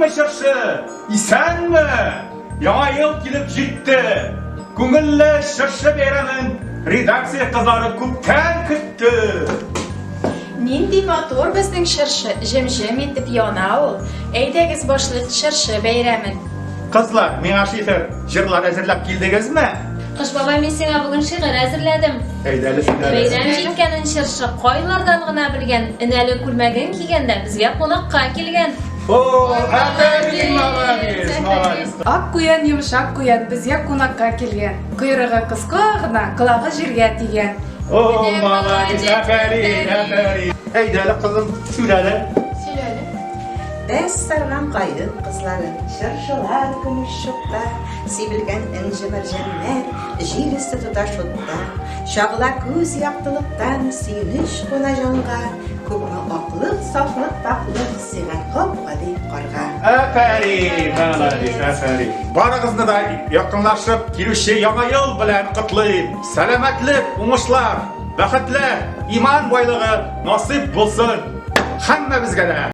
Исәнме шыршы? Исәнме? Яңа ел килеп җитте. Күңелле шыршы бәйрәмен редакция кызлары күптән көтте. Нинди матур безнең шыршы, җем-җем итеп яна ул. Әйдәгез башлыйк шыршы бәйрәмен. Кызлар, миңа шифр җырлар әзерләп килдегезме? Кыш бабай, мен сиңа бүген шигырь әзерләдем. Әйдәле шулай. Бәйрәм җиткәнен шыршы кайлардан гына белгән, энәле күлмәген кигәндә безгә кунакка килгән. О, афәрин, молодец. Ак куян, йомшак куян безгә кунакка килгән. Койрыгы кыска гына, колагы җиргә тигән. О, молодец, афәрин. Әйдәле кызым, сөйләле. Дәстарган кайын кызлары, шыршылар көмеш чукта, сибелгән энҗе мәрҗәннәр, җир өсте тута шутта. Шагыла күз яктылыктан сөенеч куна җанга, күпме аклык, сафлык, паклык сиңа капкады карга. Афәрин, молодец, афәрин. Барыгызны да якынлашып килүче яңа ел белән котлыйм. Сәламәтлек, уңышлар, бәхетле, иман байлыгы насыйп булсын. Һәммәбезгә дә.